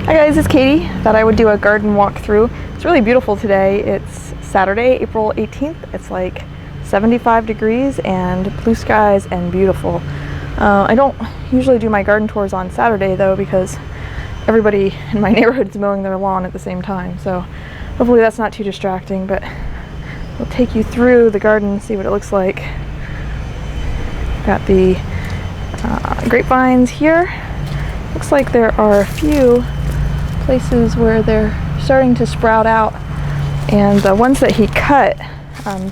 Hi guys, it's Katie. Thought I would do a garden walkthrough. It's really beautiful today. It's Saturday, April 18th. It's like 75 degrees and blue skies and beautiful. I don't usually do my garden tours on Saturday though because everybody in my neighborhood is mowing their lawn at the same time. So hopefully that's not too distracting, but we'll take you through the garden and see what it looks like. Got the grapevines here. Looks like there are a few places where they're starting to sprout out, and the ones that he cut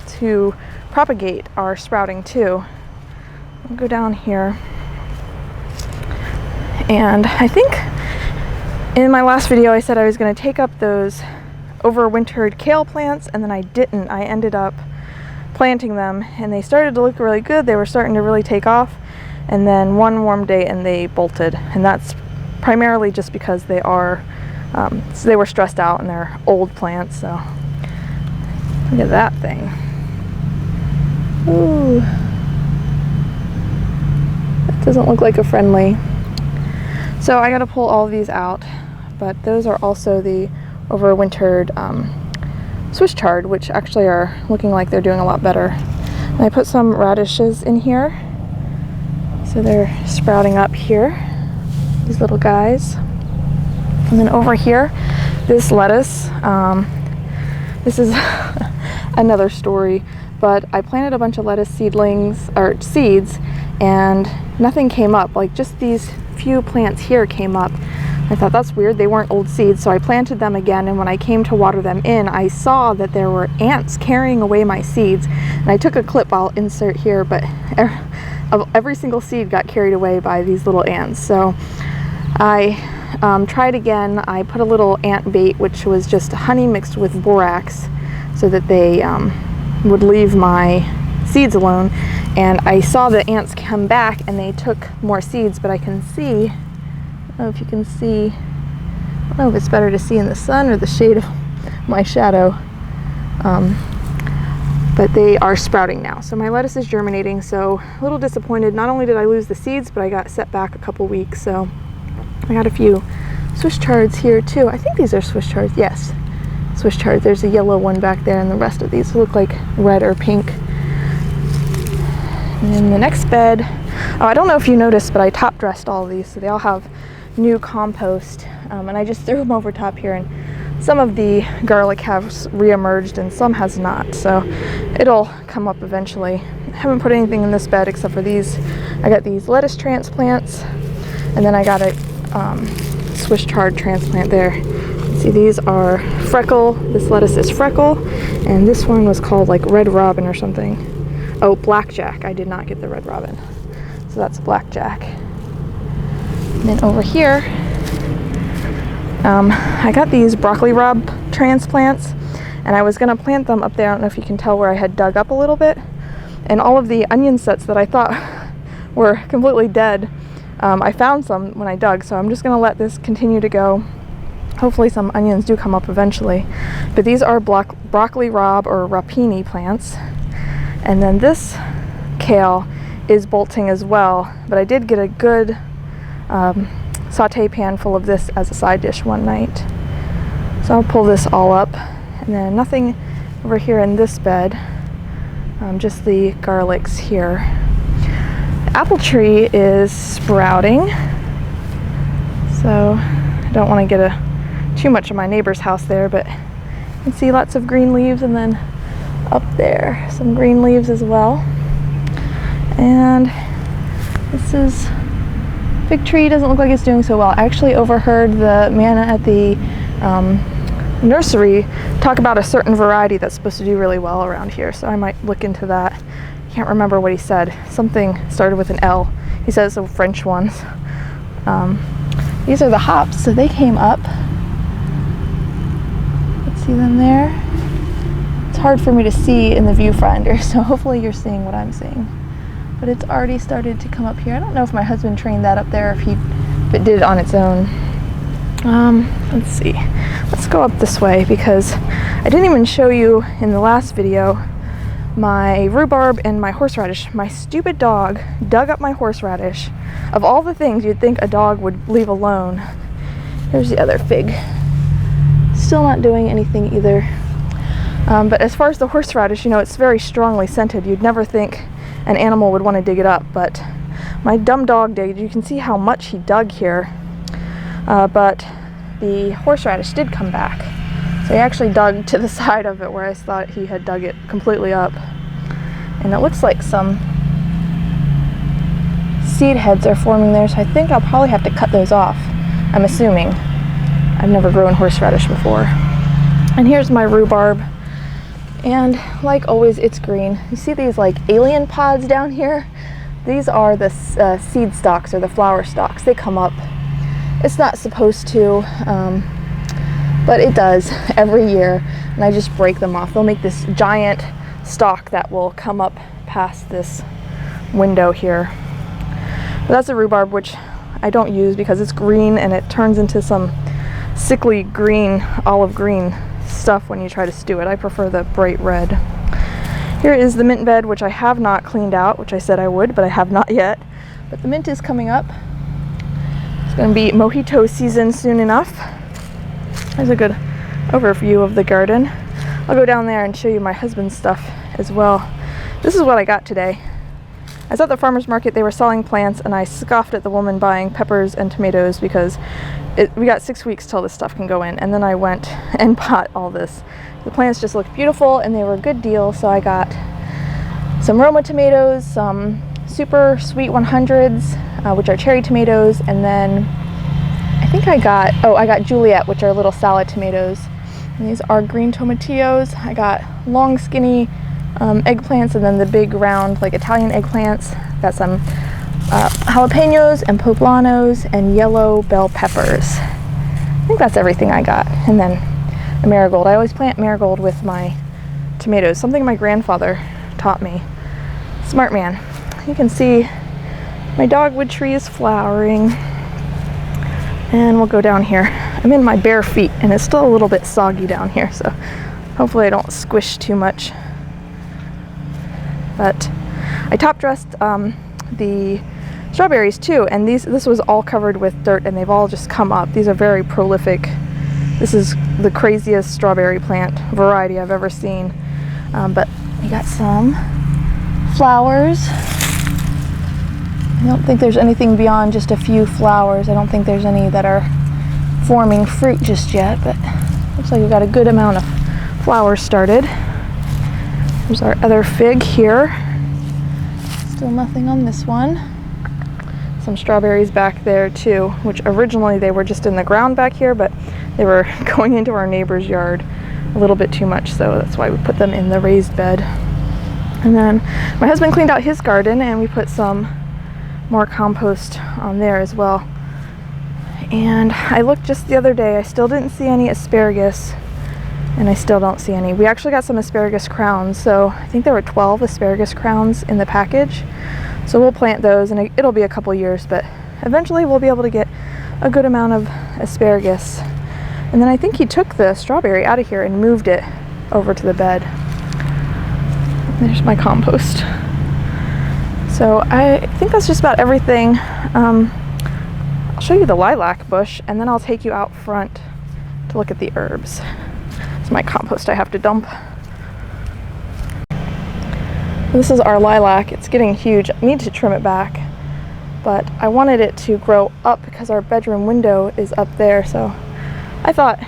to propagate are sprouting too. I'll go down here, and I think in my last video I said I was going to take up those overwintered kale plants, and then I didn't. I ended up planting them and they started to look really good. They were starting to really take off, and then one warm day and they bolted, and that's primarily just because they are they were stressed out and they're old plants. So look at that thing. Ooh, that doesn't look like a friendly. So I got to pull all of these out, but those are also the overwintered Swiss chard, which actually are looking like they're doing a lot better. And I put some radishes in here, so they're sprouting up here, these little guys. And then over here, this lettuce, this is another story, but I planted a bunch of lettuce seedlings, or seeds, and nothing came up. Like just these few plants here came up. I thought that's weird, they weren't old seeds, so I planted them again, and when I came to water them in, I saw that there were ants carrying away my seeds, and I took a clip I'll insert here, but every single seed got carried away by these little ants. So I tried again. I put a little ant bait, which was just honey mixed with borax, so that they would leave my seeds alone, and I saw the ants come back and they took more seeds, but I can see, I don't know if you can see, I don't know if it's better to see in the sun or the shade of my shadow, but they are sprouting now. So my lettuce is germinating, so a little disappointed. Not only did I lose the seeds, but I got set back a couple weeks. So I got a few Swiss chards here too. I think these are Swiss chards. Yes, Swiss chards. There's a yellow one back there, and the rest of these look like red or pink. And then the next bed, oh, I don't know if you noticed, but I top dressed all of these, so they all have new compost, and I just threw them over top here, and some of the garlic has reemerged and some has not, so it'll come up eventually. I haven't put anything in this bed except for these. I got these lettuce transplants, and then I got a Swiss chard transplant there. See, these are Freckle. This lettuce is Freckle, and this one was called like Red Robin or something. Oh, Blackjack. I did not get the Red Robin, so that's Blackjack. And then over here, I got these broccoli rabe transplants, and I was going to plant them up there. I don't know if you can tell where I had dug up a little bit, and all of the onion sets that I thought were completely dead, I found some when I dug, so I'm just going to let this continue to go. Hopefully some onions do come up eventually. But these are broccoli rabe or rapini plants. And then this kale is bolting as well, but I did get a good saute pan full of this as a side dish one night. So I'll pull this all up. And then nothing over here in this bed, just the garlics here. The apple tree is sprouting, so I don't want to get too much of my neighbor's house there, but you can see lots of green leaves, and then up there some green leaves as well. And this is fig tree, doesn't look like it's doing so well. I actually overheard the man at the nursery talk about a certain variety that's supposed to do really well around here, so I might look into that. Can't remember what he said. Something started with an L. He says some French ones. These are the hops, so they came up. Let's see them there. It's hard for me to see in the viewfinder, so hopefully you're seeing what I'm seeing. But it's already started to come up here. I don't know if my husband trained that up there, if it did it on its own. Let's see. Let's go up this way, because I didn't even show you in the last video my rhubarb and my horseradish. My stupid dog dug up my horseradish. Of all the things you'd think a dog would leave alone, Here's the other fig. Still not doing anything either. But as far as the horseradish, you know, it's very strongly scented. You'd never think an animal would want to dig it up, but my dumb dog did. You can see how much he dug here. But the horseradish did come back. So he actually dug to the side of it where I thought he had dug it completely up. And it looks like some seed heads are forming there, so I think I'll probably have to cut those off. I'm assuming. I've never grown horseradish before. And here's my rhubarb. And like always, it's green. You see these like alien pods down here? These are the seed stalks or the flower stalks. They come up. It's not supposed to, but it does every year. And I just break them off. They'll make this giant stalk that will come up past this window here. But that's a rhubarb, which I don't use because it's green and it turns into some sickly green, olive green stuff when you try to stew it. I prefer the bright red. Here is the mint bed, which I have not cleaned out, which I said I would, but I have not yet. But the mint is coming up. It's going to be mojito season soon enough. There's a good overview of the garden. I'll go down there and show you my husband's stuff as well. This is what I got today. I was at the farmer's market, they were selling plants, and I scoffed at the woman buying peppers and tomatoes because we got 6 weeks till this stuff can go in. And then I went and bought all this. The plants just looked beautiful and they were a good deal, so I got some Roma tomatoes, some super sweet 100s, which are cherry tomatoes, and then I think I got Juliet, which are little salad tomatoes. And these are green tomatillos. I got long skinny eggplants, and then the big round like Italian eggplants. Got some jalapenos and poblanos and yellow bell peppers. I think that's everything I got. And then a marigold. I always plant marigold with my tomatoes, something my grandfather taught me. Smart man. You can see my dogwood tree is flowering. And we'll go down here. I'm in my bare feet and it's still a little bit soggy down here, so hopefully I don't squish too much. But I top dressed the strawberries too, and this was all covered with dirt and they've all just come up. These are very prolific. This is the craziest strawberry plant variety I've ever seen. But we got some flowers. I don't think there's anything beyond just a few flowers. I don't think there's any that are forming fruit just yet, but looks like we've got a good amount of flowers started. There's our other fig here. Still nothing on this one. Some strawberries back there too, which originally they were just in the ground back here, but they were going into our neighbor's yard a little bit too much, so that's why we put them in the raised bed. And then my husband cleaned out his garden and we put some more compost on there as well. And I looked just the other day, I still didn't see any asparagus, and I still don't see any. We actually got some asparagus crowns, so I think there were 12 asparagus crowns in the package. So we'll plant those, and it'll be a couple years, but eventually we'll be able to get a good amount of asparagus. And then I think he took the strawberry out of here and moved it over to the bed. There's my compost. So I think that's just about everything. I'll show you the lilac bush, and then I'll take you out front to look at the herbs. It's my compost I have to dump. This is our lilac. It's getting huge. I need to trim it back, but I wanted it to grow up because our bedroom window is up there, so I thought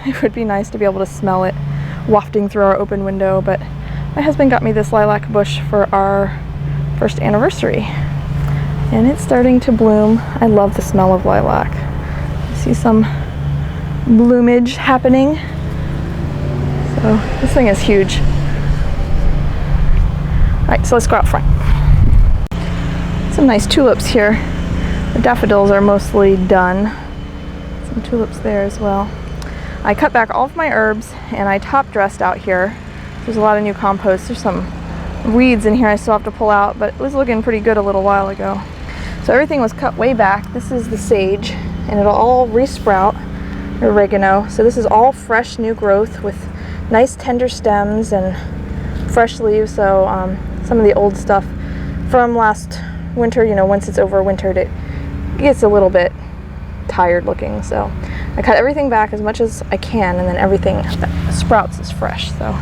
it would be nice to be able to smell it wafting through our open window. But my husband got me this lilac bush for our first anniversary, and it's starting to bloom. I love the smell of lilac. You see some bloomage happening. So this thing is huge. Alright, so let's go out front. Some nice tulips here. The daffodils are mostly done. Some tulips there as well. I cut back all of my herbs and I top dressed out here. There's a lot of new compost. There's some weeds in here I still have to pull out, but it was looking pretty good a little while ago. So everything was cut way back. This is the sage, and it'll all resprout. Oregano. So this is all fresh new growth with nice tender stems and fresh leaves. So some of the old stuff from last winter, you know, once it's overwintered, it gets a little bit tired looking. So I cut everything back as much as I can, and then everything that sprouts is fresh. So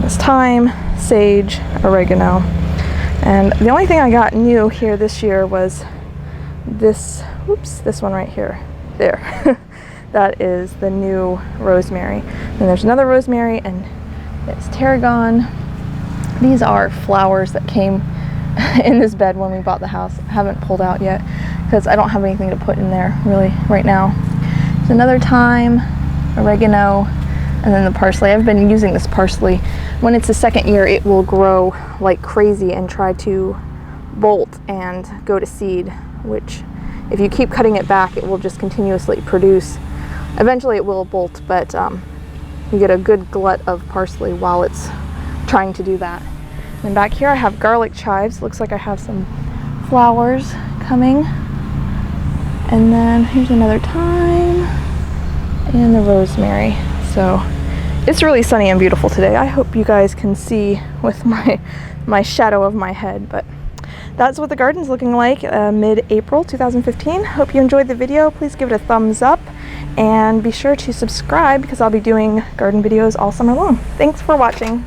this thyme, sage, oregano, and the only thing I got new here this year was this one right here. There. That is the new rosemary. And there's another rosemary, and it's tarragon. These are flowers that came in this bed when we bought the house. I haven't pulled out yet because I don't have anything to put in there really right now. There's another thyme, oregano, and then the parsley. I've been using this parsley. When it's the second year, it will grow like crazy and try to bolt and go to seed, which if you keep cutting it back, it will just continuously produce. Eventually it will bolt, but you get a good glut of parsley while it's trying to do that. And back here I have garlic chives. Looks like I have some flowers coming. And then here's another thyme and the rosemary. So it's really sunny and beautiful today. I hope you guys can see with my shadow of my head, but that's what the garden's looking like mid-April 2015. Hope you enjoyed the video. Please give it a thumbs up and be sure to subscribe because I'll be doing garden videos all summer long. Thanks for watching.